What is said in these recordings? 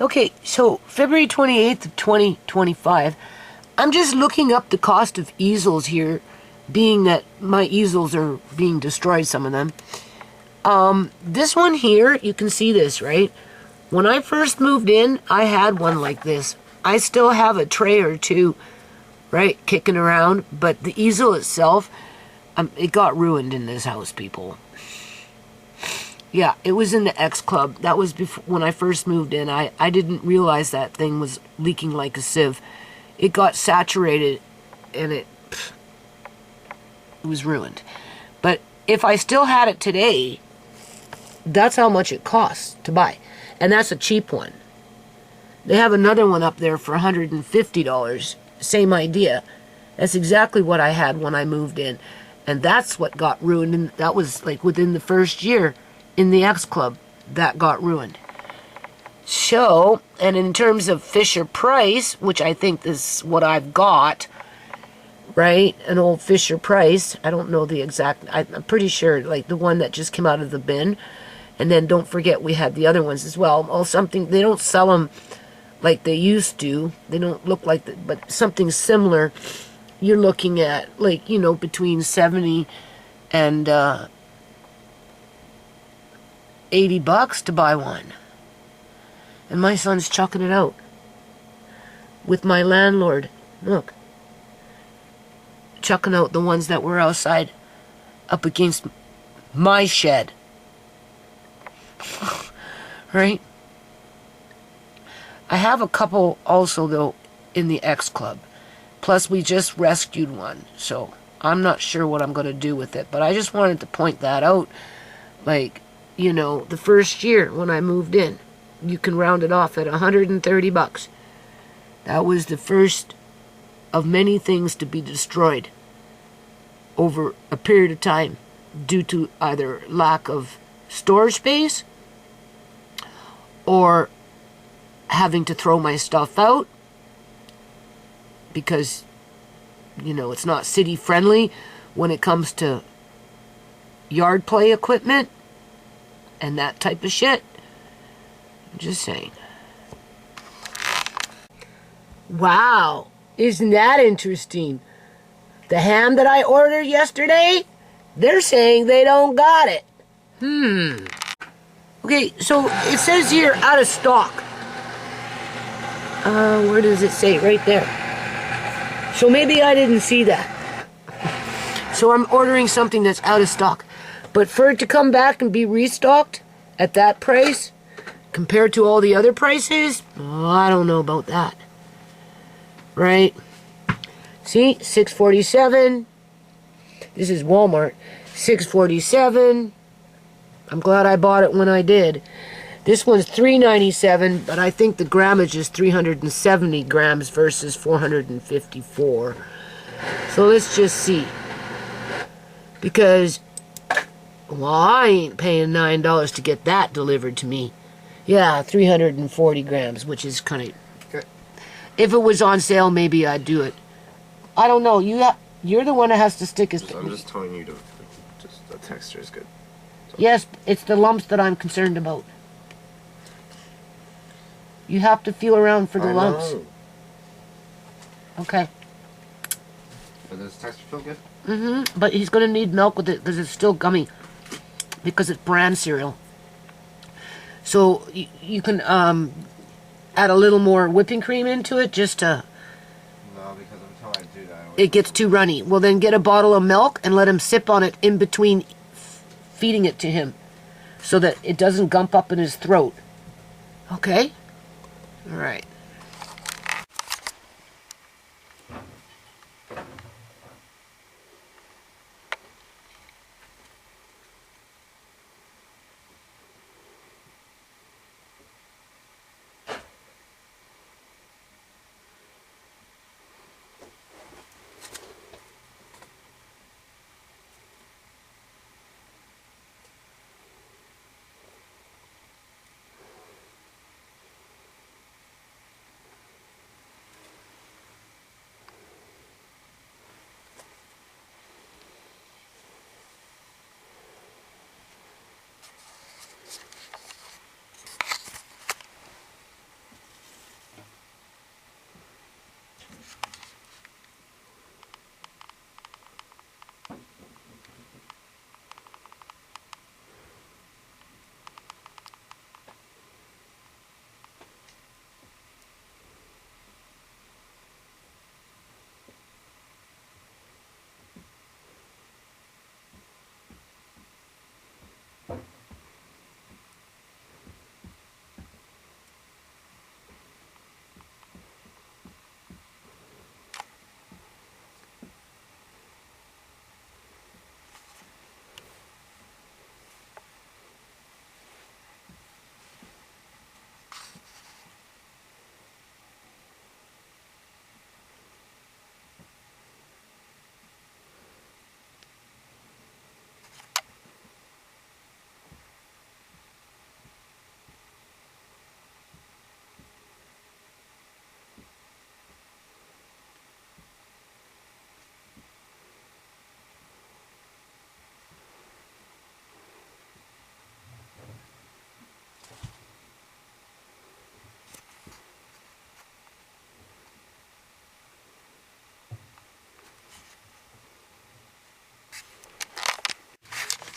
Okay, so February 28th of 2025, I'm just looking up the cost of easels here, being that my easels are being destroyed, some of them. This one here, you can see this, right? When I first moved in, I had one like this. I still have a tray or two, right, kicking around, but the easel itself, it got ruined in this house, people. Yeah, it was in the X Club. That was before, when I first moved in. I didn't realize that thing was leaking like a sieve. It got saturated, and it was ruined. But if I still had it today, that's how much it costs to buy. And that's a cheap one. They have another one up there for $150. Same idea. That's exactly what I had when I moved in. And that's what got ruined. And that was like within the first year in the X Club. That got ruined. So, and in terms of Fisher Price, which I think is what I've got, right? An old Fisher Price. I don't know the exact, I'm pretty sure, like the one that just came out of the bin. And then don't forget we had the other ones as well. Oh, something, they don't sell them like they used to. They don't look like that, but something similar. You're looking at, like, you know, between 70 and $80 to buy one. And my son's chucking it out with my landlord. Look. Chucking out the ones that were outside up against my shed. Right? I have a couple also, though, in the X Club. Plus, we just rescued one. So, I'm not sure what I'm going to do with it. But I just wanted to point that out. Like, you know, the first year when I moved in, you can round it off at $130. That was the first of many things to be destroyed over a period of time due to either lack of storage space or having to throw my stuff out because, you know, it's not city friendly when it comes to yard play equipment and that type of shit. I'm just saying. Wow, isn't that interesting? The ham that I ordered yesterday, they're saying they don't got it. Okay, so it says here, out of stock. Where does it say? Right there. So maybe I didn't see that. So I'm ordering something that's out of stock. But for it to come back and be restocked at that price, compared to all the other prices, oh, I don't know about that. Right? See, $6.47. This is Walmart. $6.47. I'm glad I bought it when I did. This one's $3.97, but I think the grammage is 370 grams versus 454. So let's just see. Because, well, I ain't paying $9 to get that delivered to me. Yeah, 340 grams, which is kind of... Okay. If it was on sale, maybe I'd do it. I don't know. You're the one that has to stick his... I'm just telling you to... Just the texture is good. So. Yes, it's the lumps that I'm concerned about. You have to feel around for the lumps. Okay. But does the texture feel good? Mm-hmm. But he's going to need milk with it because it's still gummy. Because it's bran cereal. So you can add a little more whipping cream into it just to... No, because until I do that... It gets too runny. Well, then get a bottle of milk and let him sip on it in between feeding it to him. So that it doesn't gump up in his throat. Okay? All right.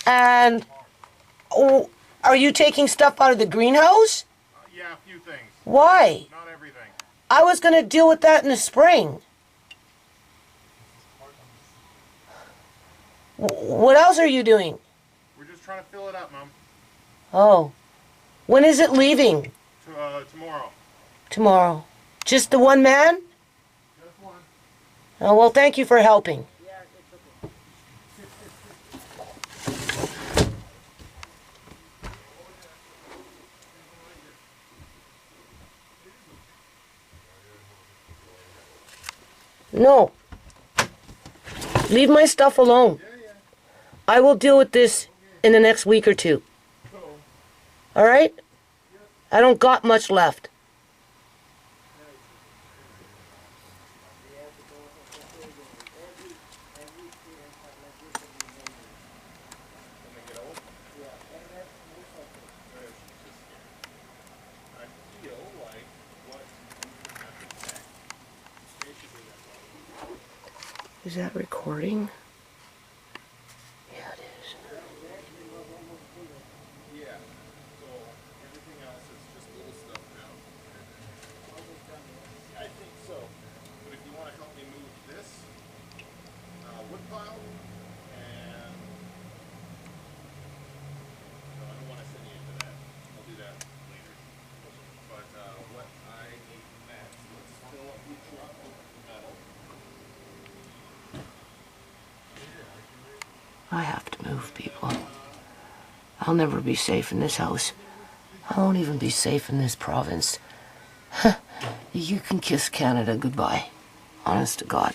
And oh, are you taking stuff out of the greenhouse? Yeah, a few things. Why? Not everything. I was going to deal with that in the spring. What else are you doing? We're just trying to fill it up, Mom. Oh. When is it leaving? Tomorrow. Tomorrow. Just the one man? Just one. Oh, well, thank you for helping. Yeah, it's okay. No. Leave my stuff alone. Yeah. I will deal with this in the next week or two. Cool. All right? I don't got much left. Is that recording? Yeah, it is. Yeah. So everything else is just little stuff now. I think so. But if you want to help me move this wood pile, and no, I don't want to send you into that. I'll do that later. But what I need next, let's fill up the truck with metal. I have to move, people. I'll never be safe in this house. I won't even be safe in this province. You can kiss Canada goodbye. Honest to God.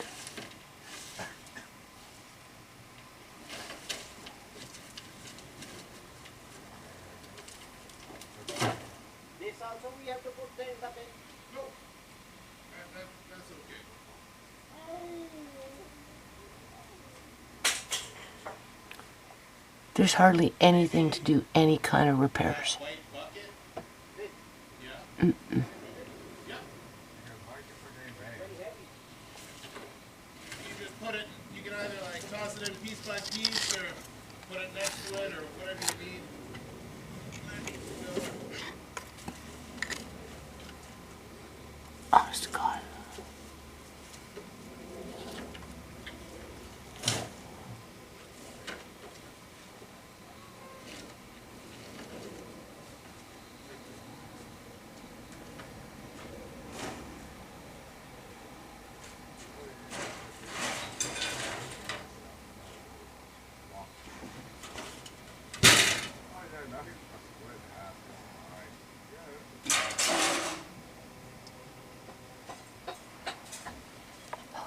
This also we have to put the bucket. No, that's okay. There's hardly anything to do any kind of repairs. White bucket? Yeah. Mm-mm. Yeah. You just put it, you can either like toss it in piece by piece or put it next to it or whatever you need. Honest to God.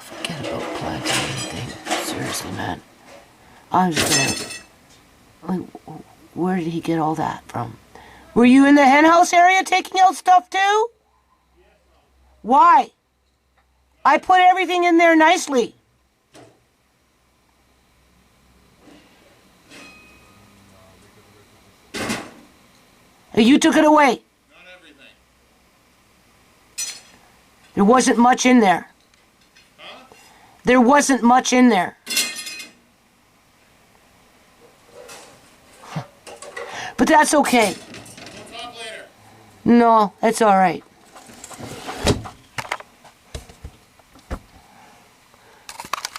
Forget about planting anything. Seriously, man. I'm just gonna... Like, where did he get all that from? Were you in the henhouse area taking out stuff too? Why? I put everything in there nicely. You took it away. Not everything. There wasn't much in there. Huh? There wasn't much in there. But that's okay. We'll talk later. No, it's all right.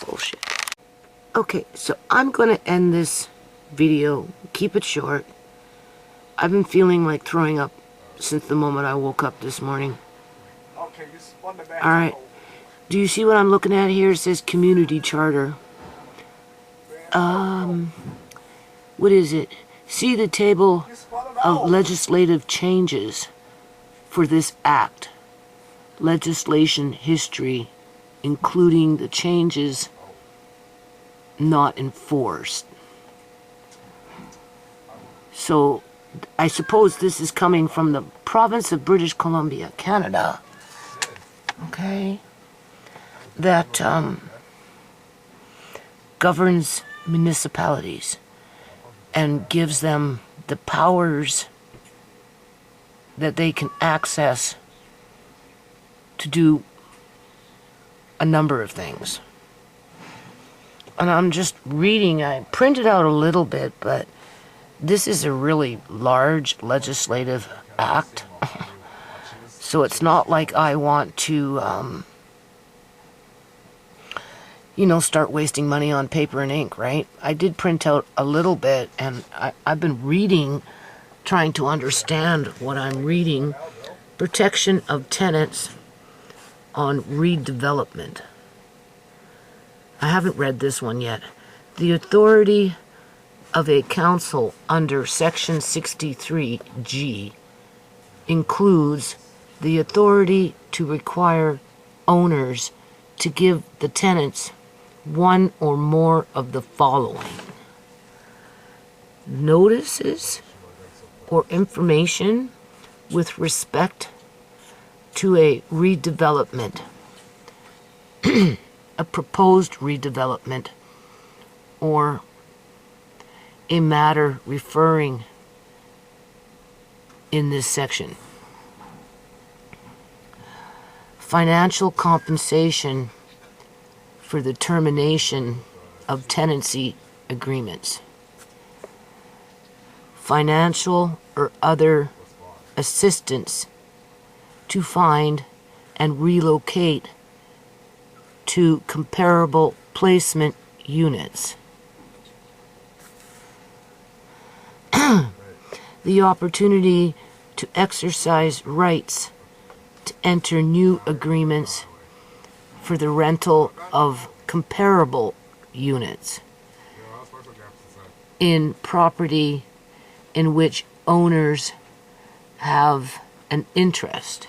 Bullshit. Okay, so I'm going to end this video, keep it short. I've been feeling like throwing up since the moment I woke up this morning. Okay, you spun the back. All right. Do you see what I'm looking at here? It says community charter. What is it? See the table of legislative changes for this act. Legislation history, including the changes not enforced. So, I suppose this is coming from the province of British Columbia, Canada. Okay? That governs municipalities and gives them the powers that they can access to do a number of things. And I'm just reading, I printed out a little bit, but this is a really large legislative act. So it's not like I want to, start wasting money on paper and ink, right? I did print out a little bit, and I've been reading, trying to understand what I'm reading. Protection of tenants on redevelopment. I haven't read this one yet. The authority of a council under Section 63G includes the authority to require owners to give the tenants one or more of the following: notices or information with respect to a redevelopment, a proposed redevelopment, or a matter referring in this section. Financial compensation for the termination of tenancy agreements. Financial or other assistance to find and relocate to comparable placement units. The opportunity to exercise rights to enter new agreements for the rental of comparable units in property in which owners have an interest.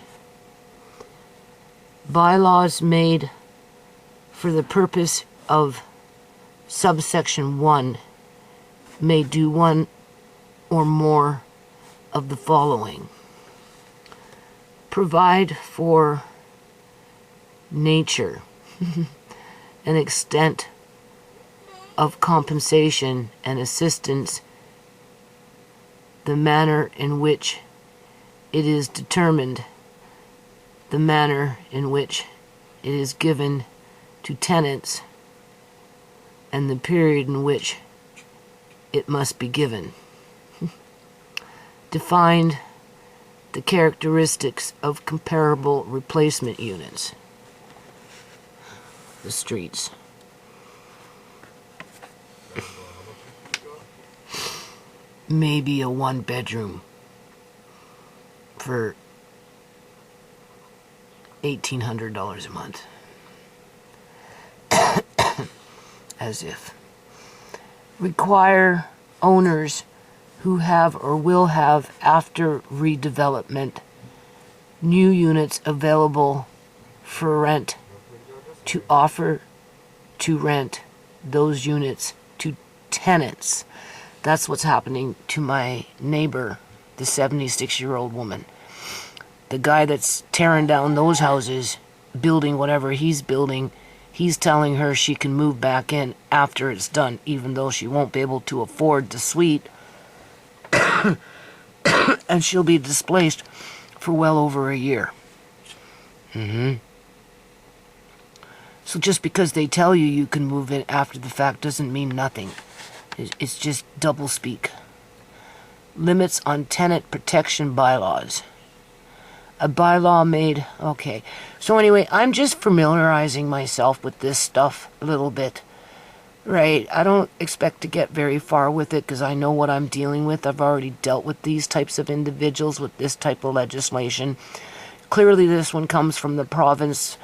Bylaws made for the purpose of subsection 1 may do one or more of the following: provide for nature and extent of compensation and assistance, the manner in which it is determined, the manner in which it is given to tenants, and the period in which it must be given. Defined the characteristics of comparable replacement units. The streets. Maybe a 1-bedroom for $1,800 a month. As if. Require owners who have or will have, after redevelopment, new units available for rent to offer to rent those units to tenants. That's what's happening to my neighbor, the 76-year-old woman. The guy that's tearing down those houses, building whatever he's building, he's telling her she can move back in after it's done, even though she won't be able to afford the suite. And she'll be displaced for well over a year. So just because they tell you you can move in after the fact doesn't mean nothing. It's just double speak. Limits on tenant protection bylaws. A bylaw made... Okay. So anyway, I'm just familiarizing myself with this stuff a little bit. Right? I don't expect to get very far with it because I know what I'm dealing with. I've already dealt with these types of individuals with this type of legislation. Clearly this one comes from the province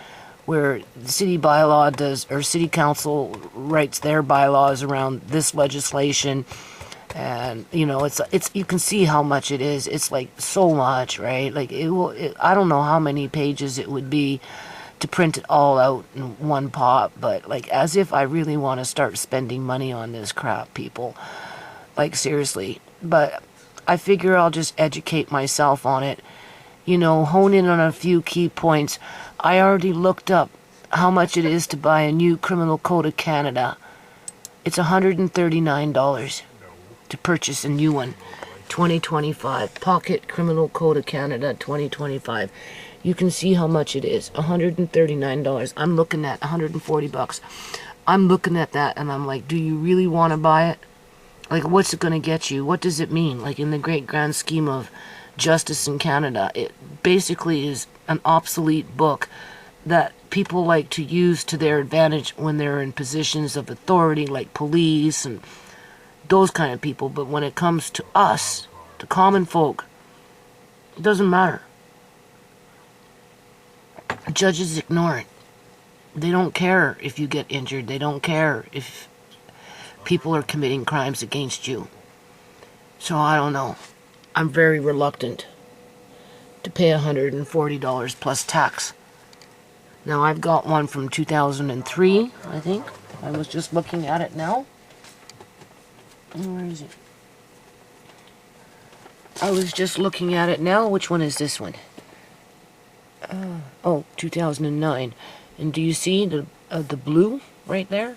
where the city bylaw does, or city council writes their bylaws around this legislation. And it's you can see how much it is. It's like so much, right? Like I don't know how many pages it would be to print it all out in one pot, but like, as if I really want to start spending money on this crap, people. Like, seriously. But I figure I'll just educate myself on it, hone in on a few key points. I already looked up how much it is to buy a new Criminal Code of Canada. It's $139 to purchase a new one. 2025. Pocket Criminal Code of Canada 2025. You can see how much it is. $139. I'm looking at $140. I'm looking at that and I'm like, do you really want to buy it? Like, what's it going to get you? What does it mean? Like, in the great grand scheme of justice in Canada, it basically is an obsolete book that people like to use to their advantage when they're in positions of authority, like police and those kind of people. But when it comes to us, to common folk, it doesn't matter. Judges ignore it. They don't care if you get injured. They don't care if people are committing crimes against you. So I don't know. I'm very reluctant to pay $140 plus tax. Now I've got one from 2003, I think. I was just looking at it now. Where is it? I was just looking at it now. Which one is this one? Oh, 2009. And do you see the blue right there?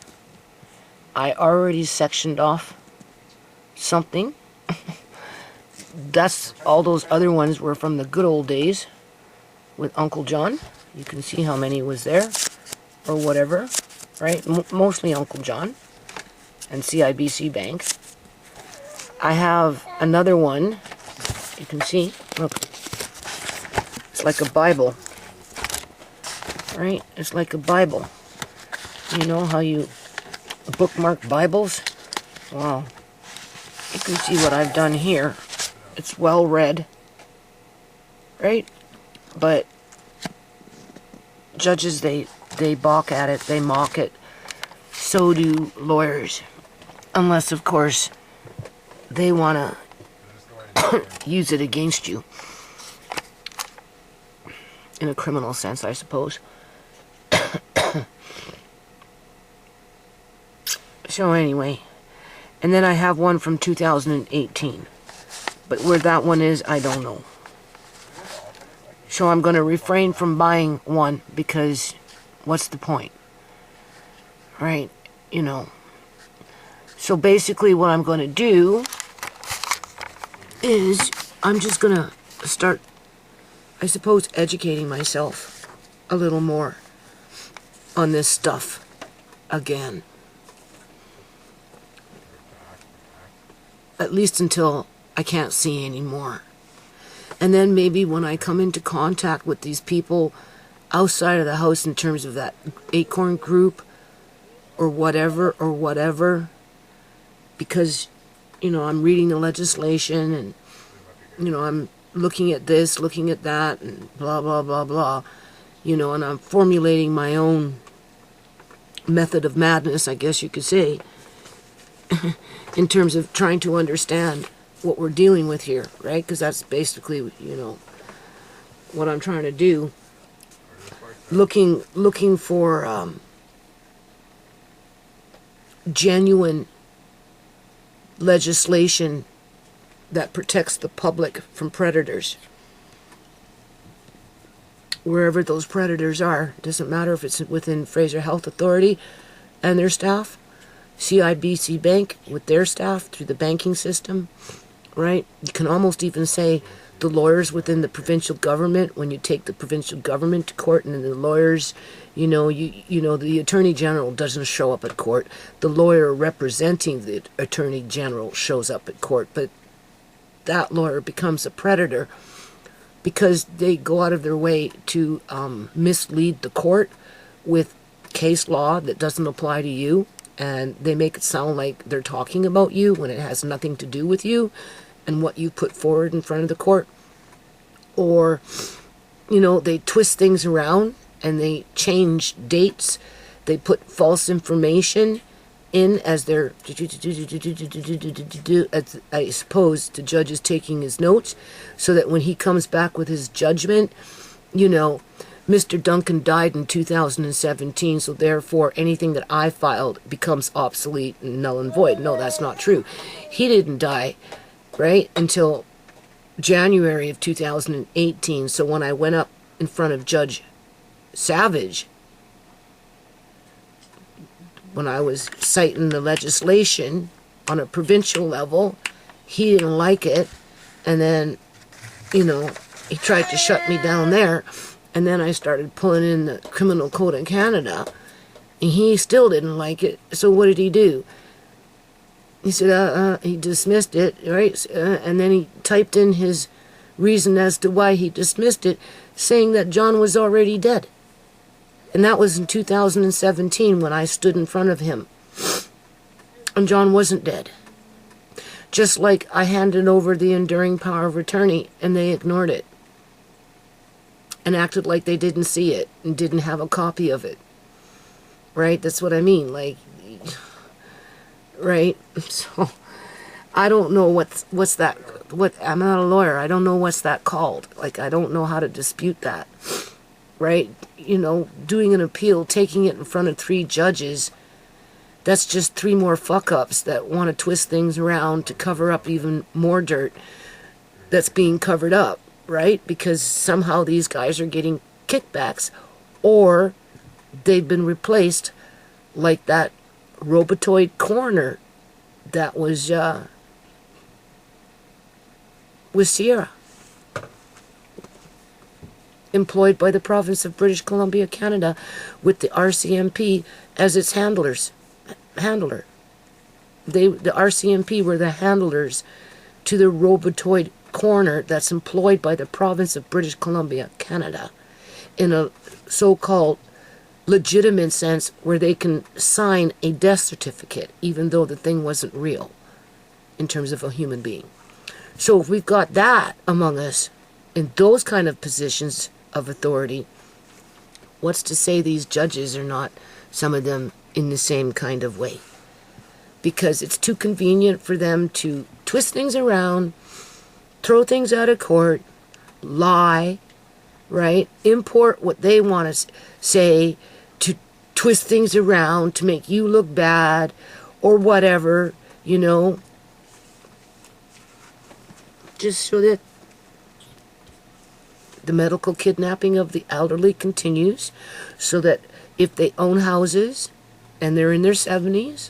I already sectioned off something. That's all those other ones were from the good old days with Uncle John. You can see how many was there or whatever, right? Mostly Uncle John and CIBC Bank. I have another one. You can see, look, it's like a Bible, right? It's like a Bible. You know how you bookmark Bibles? Wow. You can see what I've done here. It's well read, right? But judges, they balk at it, they mock it. So do lawyers. Unless, of course, they want to use it against you. In a criminal sense, I suppose. So anyway, and then I have one from 2018. But where that one is, I don't know. So I'm going to refrain from buying one because what's the point? Right? You know. So basically what I'm going to do is I'm just going to start, I suppose, educating myself a little more on this stuff again. At least until I can't see anymore. And then maybe when I come into contact with these people outside of the house in terms of that Acorn group or whatever, because, you know, I'm reading the legislation and, you know, I'm looking at this, looking at that, and blah, blah, blah, blah, you know, and I'm formulating my own method of madness, I guess you could say, in terms of trying to understand what we're dealing with here, right? Because that's basically, you know, what I'm trying to do. Looking for genuine legislation that protects the public from predators. Wherever those predators are, doesn't matter if it's within Fraser Health Authority and their staff, CIBC Bank with their staff through the banking system, right? You can almost even say the lawyers within the provincial government, when you take the provincial government to court, and then the lawyers, you know, the Attorney General doesn't show up at court. The lawyer representing the Attorney General shows up at court, but that lawyer becomes a predator because they go out of their way to mislead the court with case law that doesn't apply to you, and they make it sound like they're talking about you when it has nothing to do with you and what you put forward in front of the court. Or, you know, they twist things around and they change dates. They put false information in as their, I suppose, the judge is taking his notes, so that when he comes back with his judgment, you know, Mr. Duncan died in 2017, so therefore anything that I filed becomes obsolete and null and void. No, that's not true. He didn't die, right, until January of 2018. So when I went up in front of Judge Savage, when I was citing the legislation on a provincial level, he didn't like it, and then, you know, he tried to shut me down there. And then I started pulling in the Criminal Code in Canada, and he still didn't like it. So what did he do? He said, he dismissed it, right? And then he typed in his reason as to why he dismissed it, saying that John was already dead. And that was in 2017 when I stood in front of him. And John wasn't dead. Just like I handed over the enduring power of attorney and they ignored it. And acted like they didn't see it and didn't have a copy of it. Right? That's what I mean. Like, right? So, I don't know what's that, I'm not a lawyer. I don't know what's that called. Like, I don't know how to dispute that. Right? You know, doing an appeal, taking it in front of 3 judges, that's just 3 more fuck-ups that want to twist things around to cover up even more dirt that's being covered up, right? Because somehow these guys are getting kickbacks, or they've been replaced like that robotoid coroner that was Ciera, employed by the province of British Columbia, Canada, with the RCMP as its handler. The RCMP were the handlers to the robotoid coroner that's employed by the province of British Columbia, Canada, in a so-called legitimate sense where they can sign a death certificate even though the thing wasn't real in terms of a human being. So if we've got that among us in those kind of positions of authority, what's to say these judges are not, some of them, in the same kind of way? Because it's too convenient for them to twist things around, throw things out of court, lie, right? Import what they want to say, to twist things around to make you look bad or whatever, you know, just so that the medical kidnapping of the elderly continues, so that if they own houses and they're in their 70s,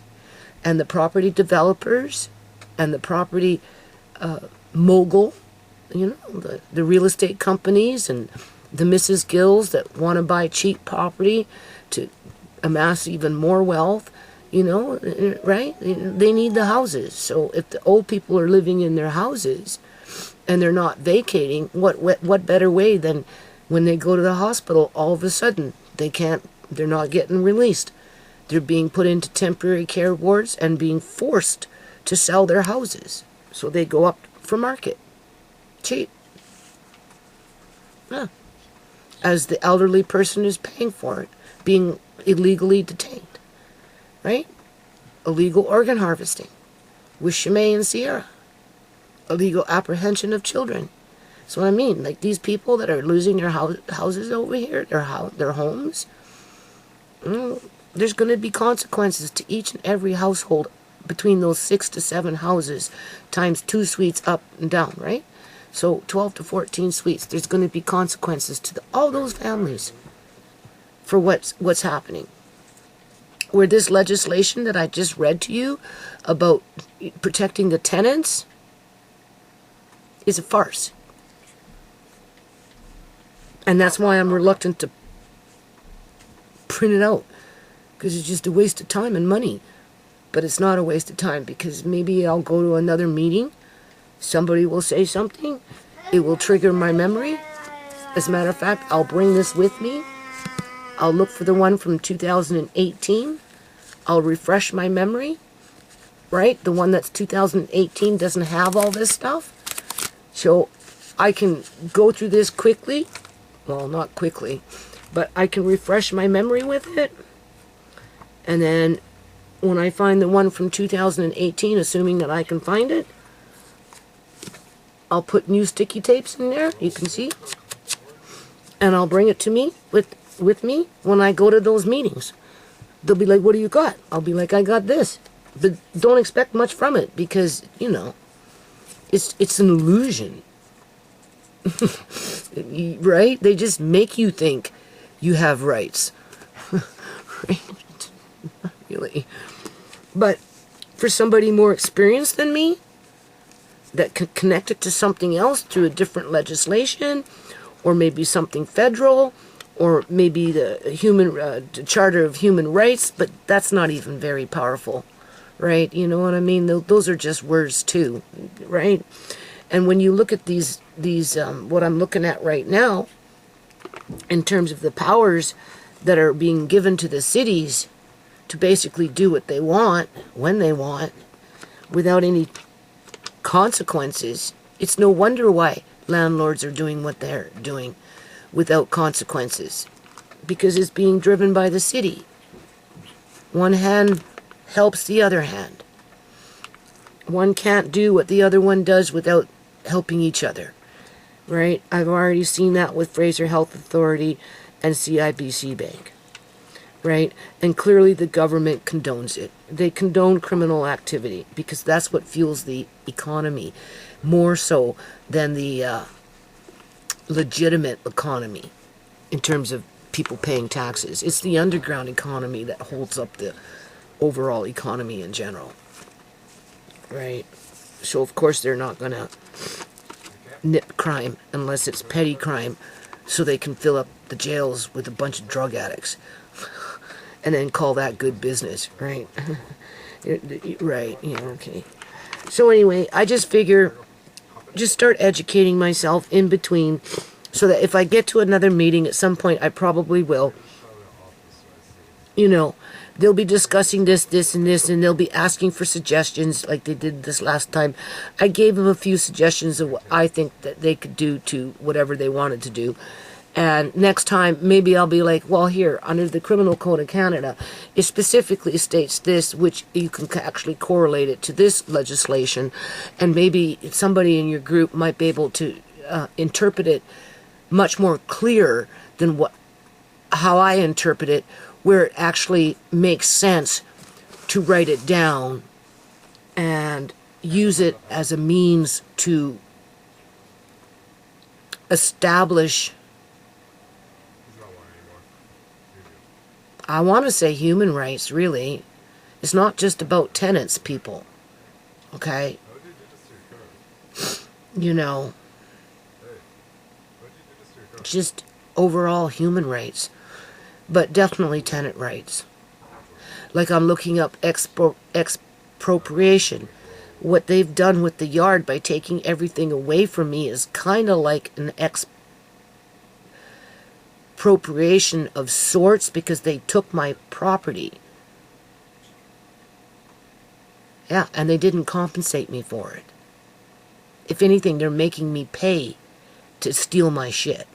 and the property developers and the property mogul, you know, the real estate companies and the Mrs. Gills that want to buy cheap property to amass even more wealth, you know, right? They need the houses. So if the old people are living in their houses and they're not vacating, what better way than when they go to the hospital, all of a sudden they're not getting released. They're being put into temporary care wards and being forced to sell their houses. So they go up for market. Cheap. Yeah. As the elderly person is paying for it, being illegally detained. Right? Illegal organ harvesting with ShaMay and Ciera. Illegal apprehension of children. That's what I mean. Like these people that are losing their houses over here, their homes, there's going to be consequences to each and every household between those 6 to 7 houses times 2 suites up and down, right? So 12 to 14 suites. There's going to be consequences to all those families for what's happening. Where this legislation that I just read to you about protecting the tenants is a farce. And that's why I'm reluctant to print it out. Because it's just a waste of time and money. But it's not a waste of time, because maybe I'll go to another meeting, somebody will say something, it will trigger my memory. As a matter of fact, I'll bring this with me. I'll look for the one from 2018. I'll refresh my memory, right? The one that's 2018 doesn't have all this stuff. So I can go through this quickly. Well, not quickly, but I can refresh my memory with it. And then when I find the one from 2018, assuming that I can find it, I'll put new sticky tapes in there, you can see. And I'll bring it to me with me when I go to those meetings. They'll be like, what do you got? I'll be like, I got this. But don't expect much from it because, you know, it's an illusion. Right? They just make you think you have rights. Right? Not really. But for somebody more experienced than me, that can connect it to something else through a different legislation, or maybe something federal, or maybe the Charter of Human Rights, but that's not even very powerful, right? You know what I mean? Those are just words too, right? And when you look at these what I'm looking at right now, in terms of the powers that are being given to the cities to basically do what they want, when they want, without any consequences, it's no wonder why landlords are doing what they're doing without consequences. Because it's being driven by the city. One hand helps the other hand. One can't do what the other one does without helping each other. Right? I've already seen that with Fraser Health Authority and CIBC Bank. Right? And clearly the government condones it. They condone criminal activity because that's what fuels the economy more so than the legitimate economy in terms of people paying taxes. It's the underground economy that holds up the overall economy in general. Right? So of course they're not going to nip crime unless it's petty crime so they can fill up the jails with a bunch of drug addicts and then call that good business, right? Right, yeah, okay. So anyway, I just figure just start educating myself in between so that if I get to another meeting at some point, I probably will, you know, they'll be discussing this, and this, and they'll be asking for suggestions like they did this last time. I gave them a few suggestions of what I think that they could do to whatever they wanted to do. And next time, maybe I'll be like, well, here, under the Criminal Code of Canada, it specifically states this, which you can actually correlate it to this legislation. And maybe somebody in your group might be able to interpret it much more clear than how I interpret it, where it actually makes sense to write it down and use it as a means to establish, I want to say human rights, really. It's not just about tenants, people. Okay? You know, just overall human rights. But definitely tenant rights. Like I'm looking up expropriation. What they've done with the yard by taking everything away from me is kind of like an expropriation of sorts because they took my property. Yeah, and they didn't compensate me for it. If anything, they're making me pay to steal my shit.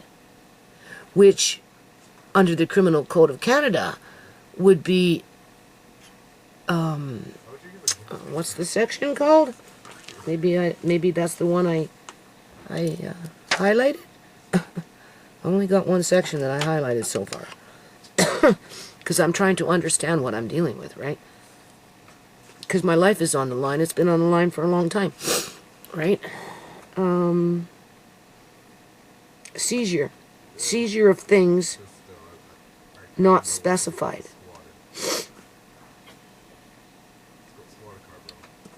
Which, under the Criminal Code of Canada, would be, what's the section called? Maybe that's the one I highlighted. I only got one section that I highlighted so far, because I'm trying to understand what I'm dealing with, right? Because my life is on the line. It's been on the line for a long time, right? Seizure of things not specified.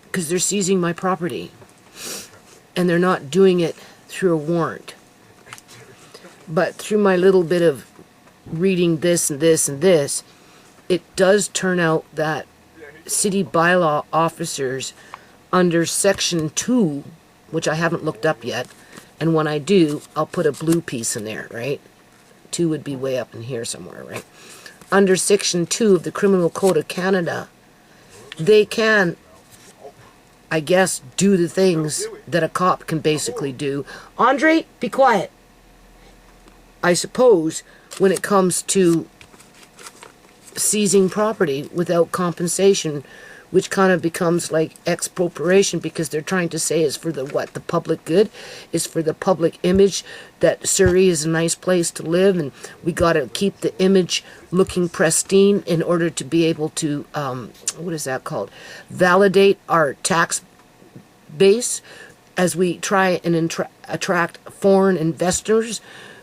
Because they're seizing my property. And they're not doing it through a warrant. But through my little bit of reading this and this and this, it does turn out that city bylaw officers under Section 2, which I haven't looked up yet, and when I do, I'll put a blue piece in there, right? 2 would be way up in here somewhere, right? Under Section 2 of the Criminal Code of Canada, they can, I guess, do the things that a cop can basically do. Andre, be quiet. I suppose when it comes to seizing property without compensation, which kind of becomes like expropriation because they're trying to say is for the what? The public good? Is for the public image that Surrey is a nice place to live and we got to keep the image looking pristine in order to be able to, what is that called? Validate our tax base as we try and attract foreign investors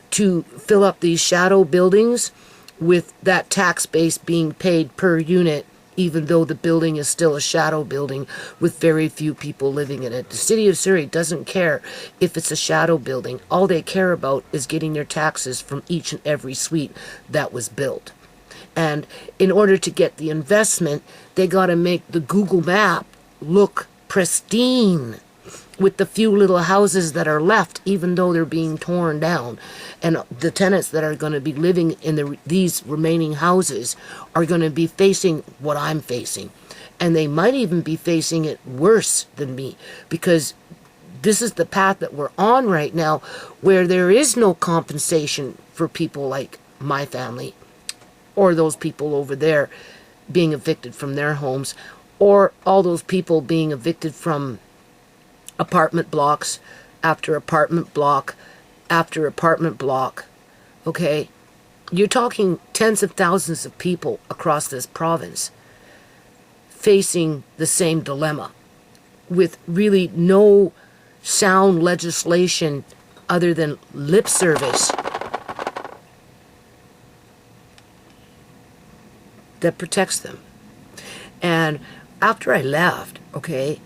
to fill up these shadow buildings with that tax base being paid per unit, even though the building is still a shadow building with very few people living in it. The city of Surrey doesn't care if it's a shadow building. All they care about is getting their taxes from each and every suite that was built. And in order to get the investment, they got to make the Google map look pristine with the few little houses that are left, even though they're being torn down. And the tenants that are going to be living in these remaining houses are going to be facing what I'm facing. And they might even be facing it worse than me, because this is the path that we're on right now, where there is no compensation for people like my family, or those people over there being evicted from their homes, or all those people being evicted from apartment blocks after apartment block after apartment block. Okay? You're talking tens of thousands of people across this province facing the same dilemma, with really no sound legislation other than lip service that protects them. And after I left, okay,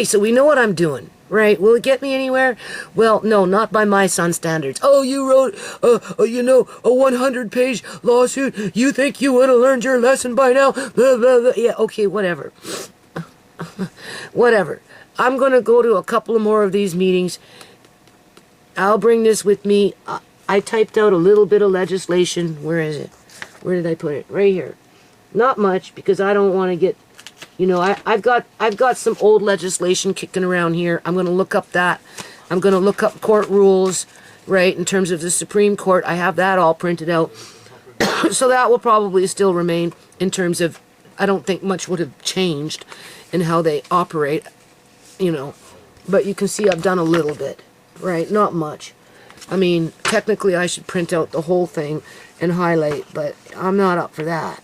so we know what I'm doing, right? Will it get me anywhere? Well, no, not by my son's standards. Oh, you wrote, a 100-page lawsuit. You think you would have learned your lesson by now? Blah, blah, blah. Yeah, okay, whatever. Whatever. I'm going to go to a couple of more of these meetings. I'll bring this with me. I typed out a little bit of legislation. Where is it? Where did I put it? Right here. Not much, because I don't want to get, I've got some old legislation kicking around here. I'm going to look up that. I'm going to look up court rules, right, in terms of the Supreme Court. I have that all printed out. So that will probably still remain in terms of, I don't think much would have changed in how they operate, But you can see I've done a little bit, right? Not much. I mean, technically I should print out the whole thing and highlight, but I'm not up for that.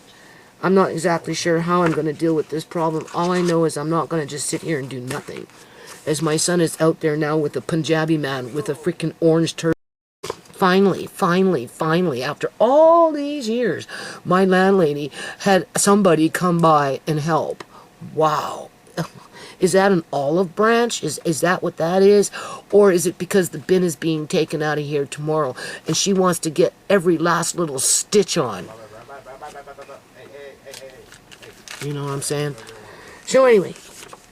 I'm not exactly sure how I'm going to deal with this problem. All I know is I'm not going to just sit here and do nothing. As my son is out there now with a Punjabi man with a freaking orange turban. Finally, after all these years, my landlady had somebody come by and help. Wow. Is that an olive branch? Is that what that is? Or is it because the bin is being taken out of here tomorrow and she wants to get every last little stitch on? You know what I'm saying? So anyway,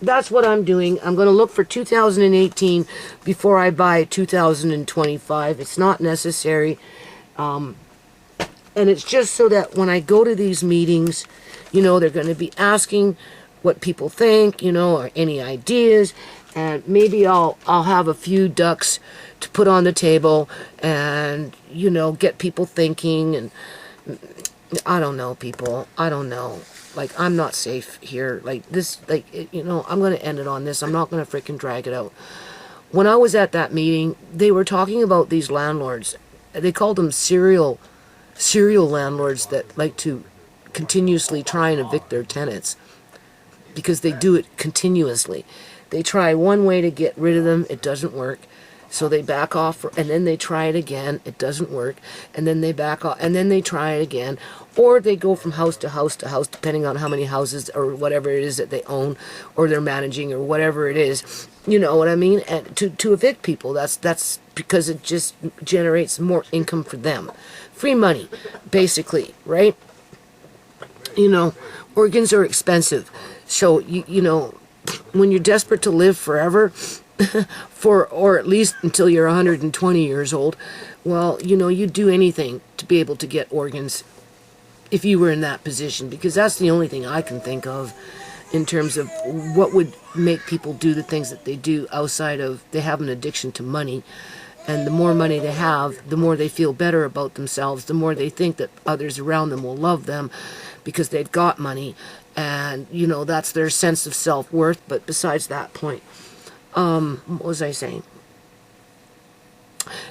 that's what I'm doing. I'm going to look for 2018 before I buy 2025. It's not necessary. And it's just so that when I go to these meetings, they're going to be asking what people think, or any ideas. And maybe I'll have a few ducks to put on the table and, get people thinking. And I don't know, people. I don't know. Like, I'm not safe here. Like, this, I'm going to end it on this. I'm not going to freaking drag it out. When I was at that meeting, they were talking about these landlords. They called them serial landlords that like to continuously try and evict their tenants, because they do it continuously. They try one way to get rid of them. It doesn't work. So they back off, and then they try it again. It doesn't work. And then they back off, and then they try it again. Or they go from house to house to house, depending on how many houses or whatever it is that they own or they're managing or whatever it is. You know what I mean? And to evict people, that's because it just generates more income for them. Free money, basically, right? Organs are expensive. So, when you're desperate to live forever, or at least until you're 120 years old, well, you'd do anything to be able to get organs if you were in that position, because that's the only thing I can think of in terms of what would make people do the things that they do outside of they have an addiction to money. And the more money they have, the more they feel better about themselves, the more they think that others around them will love them because they've got money. And, that's their sense of self-worth. But besides that point, what was I saying?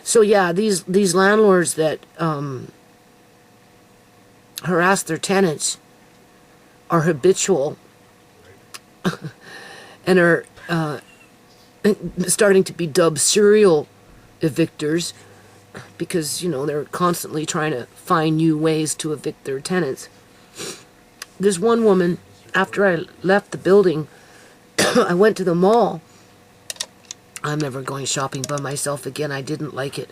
So yeah, these landlords that harass their tenants are habitual and are starting to be dubbed serial evictors, because they're constantly trying to find new ways to evict their tenants. This one woman, after I left the building, I went to the mall. I'm never going shopping by myself again. I didn't like it.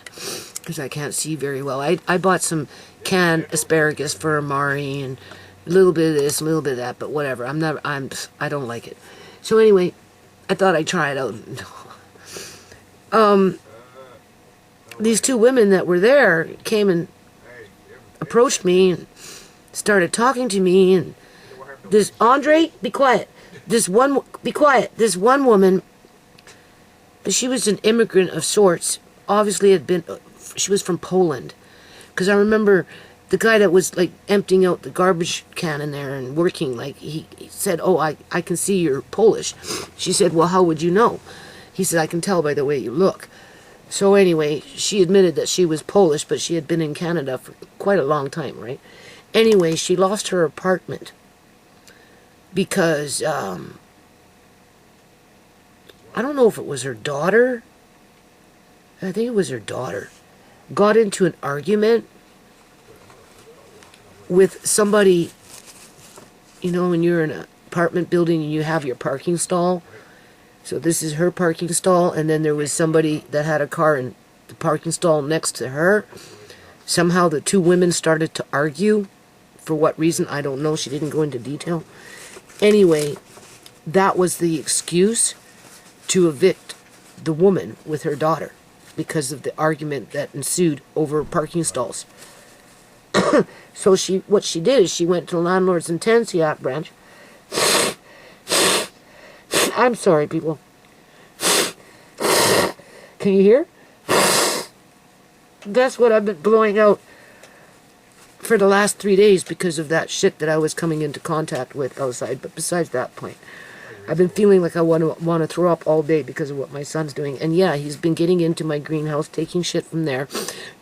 because I can't see very well. I bought some canned asparagus for Amari and a little bit of this, a little bit of that, but whatever. I don't like it. So anyway, I thought I'd try it out. These two women that were there came and approached me and started talking to me, and this Andre, be quiet. This one woman, she was an immigrant of sorts. Obviously she was from Poland. Because I remember the guy that was like emptying out the garbage can in there and working, like he said, oh, I can see you're Polish. She said, well, how would you know? He said, I can tell by the way you look. So anyway, she admitted that she was Polish, but she had been in Canada for quite a long time, right? Anyway, she lost her apartment because, I don't know if it was her daughter. I think it was her daughter. Got into an argument with somebody, you know, when you're in an apartment building and you have your parking stall. So this is her parking stall, and then there was somebody that had a car in the parking stall next to her. Somehow the two women started to argue. For what reason, I don't know. She didn't go into detail. Anyway, that was the excuse to evict the woman with her daughter because of the argument that ensued over parking stalls. So what she did is she went to the Landlords and Tenancy Act branch. I'm sorry, people. Can you hear? That's what I've been blowing out for the last 3 days because of that shit that I was coming into contact with outside. But besides that point, I've been feeling like I want to throw up all day because of what my son's doing. And yeah, he's been getting into my greenhouse, taking shit from there.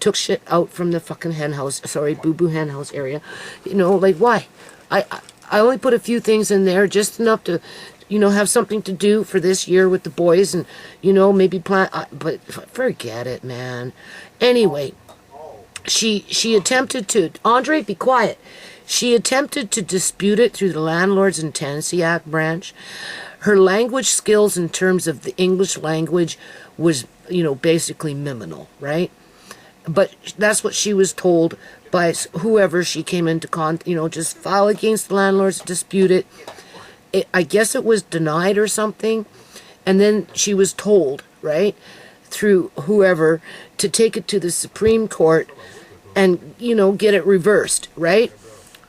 Took shit out from the fucking hen house, boo-boo hen house area. You know, like, why? I only put a few things in there, just enough to, you know, have something to do for this year with the boys and, you know, maybe plant, but forget it, man. Anyway, she attempted to, Andre, be quiet. She attempted to dispute it through the Landlords and Tenancy Act branch. Her language skills in terms of the English language was, you know, basically minimal, right? But that's what she was told by whoever she came into you know, just file against the landlords, dispute it. I guess it was denied or something. And then she was told, right, through whoever, to take it to the Supreme Court and, you know, get it reversed, right?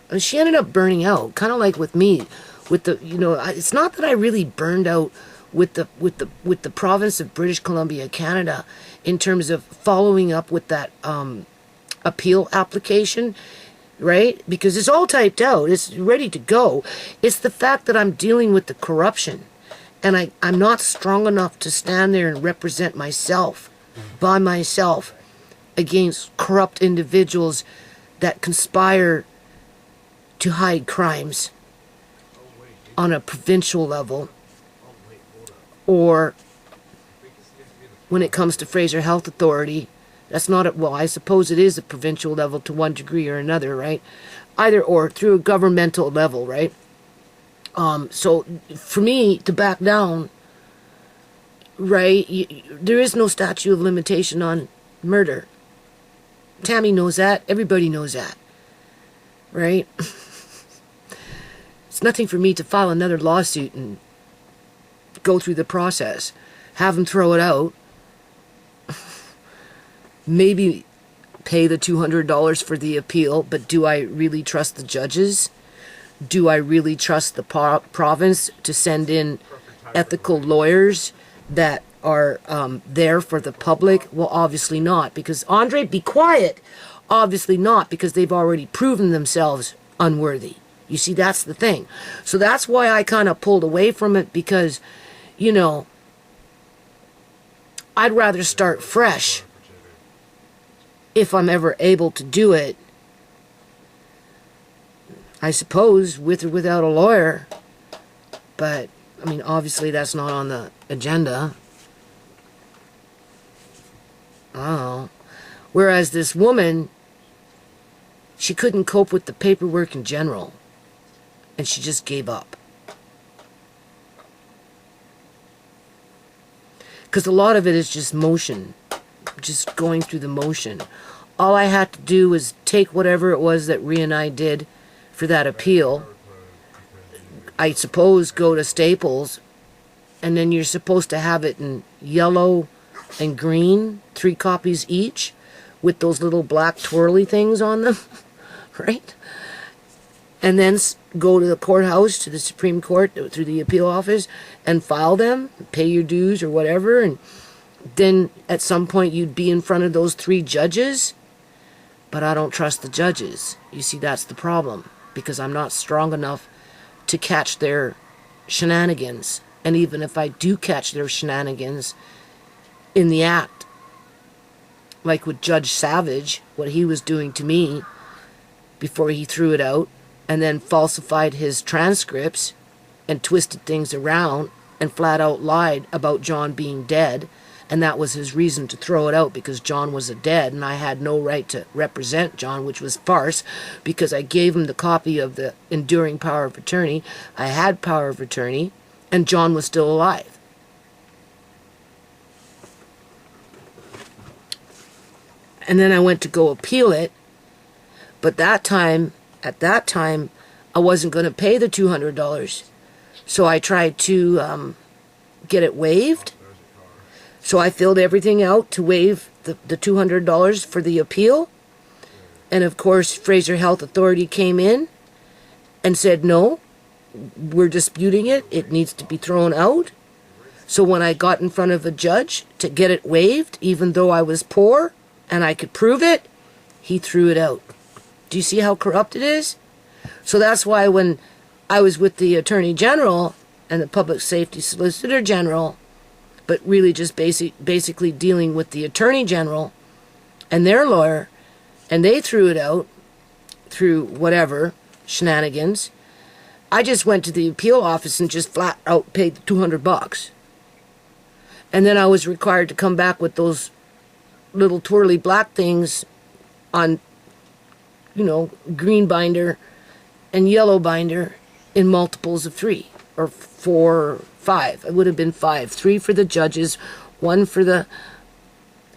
And she ended up burning out, kind of like with me, with the, you know, it's not that I really burned out with the province of British Columbia, Canada, in terms of following up with that appeal application, right? Because it's all typed out, it's ready to go. It's the fact that I'm dealing with the corruption, and I'm not strong enough to stand there and represent myself by myself against corrupt individuals that conspire to hide crimes on a provincial level, or when it comes to Fraser Health Authority, that's not well, I suppose it is a provincial level to one degree or another, right? Either or, through a governmental level, right? So for me to back down, right, there is no statute of limitation on murder. Tammy knows that. Everybody knows that, right? It's nothing for me to file another lawsuit and go through the process, have them throw it out, maybe pay the $200 for the appeal, but do I really trust the judges? Do I really trust the province to send in ethical lawyers that are there for the public? Well, obviously not, because Andre, be quiet. Obviously not, because they've already proven themselves unworthy. You see, that's the thing. So that's why I kind of pulled away from it, because, you know, I'd rather start fresh if I'm ever able to do it. I suppose, with or without a lawyer. But, I mean, obviously that's not on the agenda. Oh. Whereas this woman, she couldn't cope with the paperwork in general. And she just gave up. Because a lot of it is just motion. just going through the motion. All I had to do was take whatever it was that Rhea and I did for that appeal. I suppose go to Staples, and then you're supposed to have it in yellow and green, 3 copies each, with those little black twirly things on them, right? And then go to the courthouse, to the Supreme Court, through the appeal office, and file them, pay your dues or whatever, and then at some point you'd be in front of those 3 judges. But I don't trust the judges. You see, that's the problem, because I'm not strong enough to catch their shenanigans. And even if I do catch their shenanigans in the act, like with Judge Savage, what he was doing to me before he threw it out, and then falsified his transcripts and twisted things around and flat out lied about John being dead, and that was his reason to throw it out, because John was dead and I had no right to represent John, which was farce, because I gave him the copy of the enduring power of attorney. I had power of attorney, and John was still alive. And then I went to go appeal it, but at that time, I wasn't going to pay the $200. So I tried to get it waived. So I filled everything out to waive the $200 for the appeal. And of course, Fraser Health Authority came in and said, no, we're disputing it. It needs to be thrown out. So when I got in front of a judge to get it waived, even though I was poor and I could prove it, he threw it out. Do you see how corrupt it is? So that's why when I was with the Attorney General and the Public Safety Solicitor General, but really just basically dealing with the Attorney General and their lawyer, and they threw it out through whatever shenanigans, I just went to the appeal office and just flat out paid the $200. And then I was required to come back with those little twirly black things on, green binder and yellow binder in multiples of 3 or 4 or 5. It would have been 5. 3 for the judges, 1 for the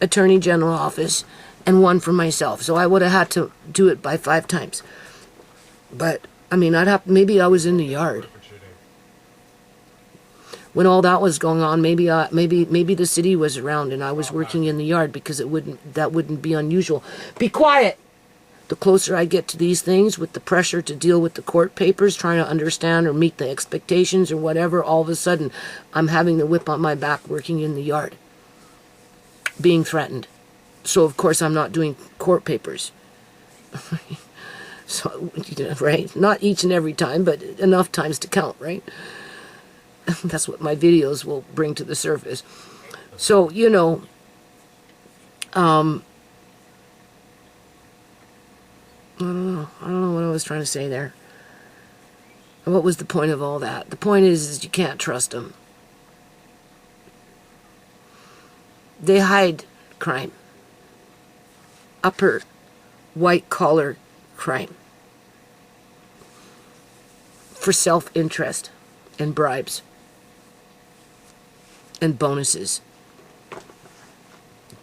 Attorney General office, and 1 for myself. So I would have had to do it by 5 times. But maybe I was in the yard when all that was going on. Maybe the city was around and I was working in the yard, because that wouldn't be unusual. Be quiet. The closer I get to these things, with the pressure to deal with the court papers, trying to understand or meet the expectations or whatever, all of a sudden I'm having the whip on my back working in the yard, being threatened. So of course I'm not doing court papers. So, right? Not each and every time, but enough times to count, right? That's what my videos will bring to the surface. So, I don't know what I was trying to say there. What was the point of all that? The point is you can't trust them. They hide crime. Upper white-collar crime. For self-interest and bribes. And bonuses.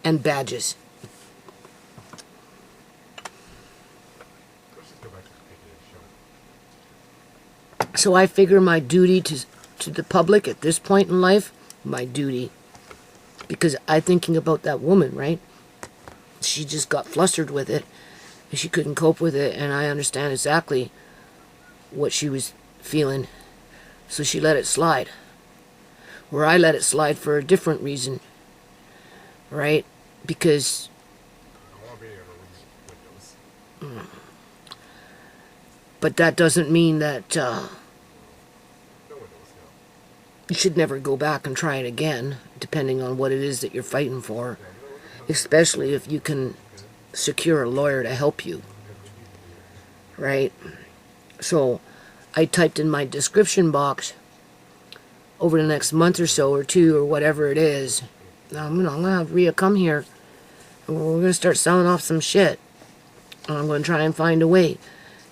And badges. So I figure my duty to the public at this point in life, my duty, because I'm thinking about that woman, right? She just got flustered with it, and she couldn't cope with it, and I understand exactly what she was feeling. So she let it slide. Where I let it slide for a different reason, right? Because but that doesn't mean that you should never go back and try it again, depending on what it is that you're fighting for, especially if you can secure a lawyer to help you, right? So I typed in my description box, over the next month or so, or 2, or whatever it is, I'm going to have Rhea come here, and we're going to start selling off some shit. And I'm going to try and find a way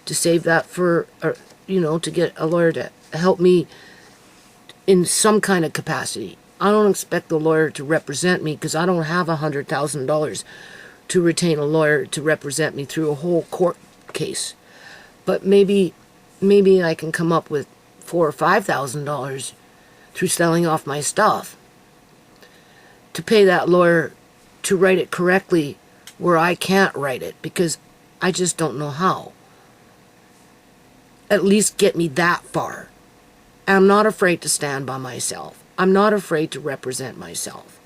to save that for, to get a lawyer to help me in some kind of capacity. I don't expect the lawyer to represent me because I don't have $100,000 to retain a lawyer to represent me through a whole court case. But maybe I can come up with $4,000 or $5,000 through selling off my stuff to pay that lawyer to write it correctly where I can't write it because I just don't know how. At least get me that far. I'm not afraid to stand by myself. I'm not afraid to represent myself.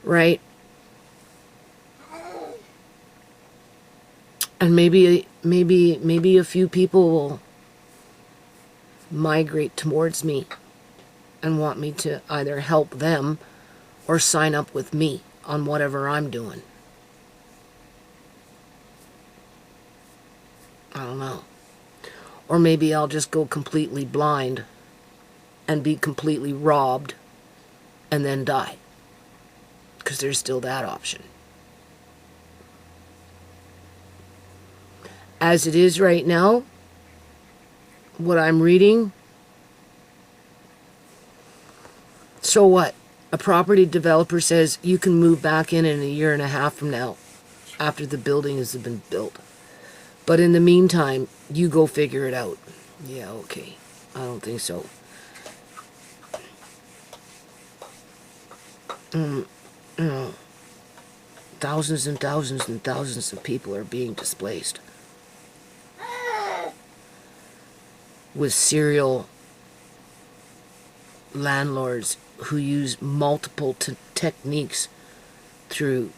Right? And maybe a few people will migrate towards me and want me to either help them or sign up with me on whatever I'm doing. I don't know. Or maybe I'll just go completely blind and be completely robbed and then die. Because there's still that option. As it is right now, what I'm reading, so what? A property developer says you can move back in a year and a half from now after the building has been built. But in the meantime, you go figure it out. Yeah, okay. I don't think so. You know, thousands and thousands and thousands of people are being displaced. With serial landlords who use multiple techniques through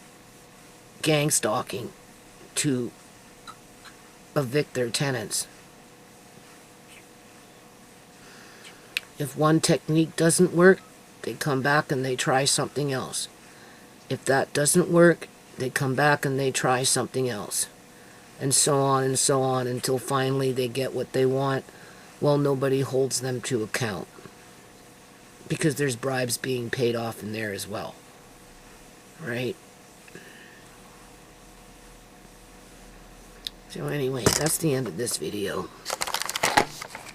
gang stalking to evict their tenants. If one technique doesn't work, they come back and they try something else. If that doesn't work, they come back and they try something else. And so on until finally they get what they want. Well, nobody holds them to account. Because there's bribes being paid off in there as well. Right? So anyway, that's the end of this video.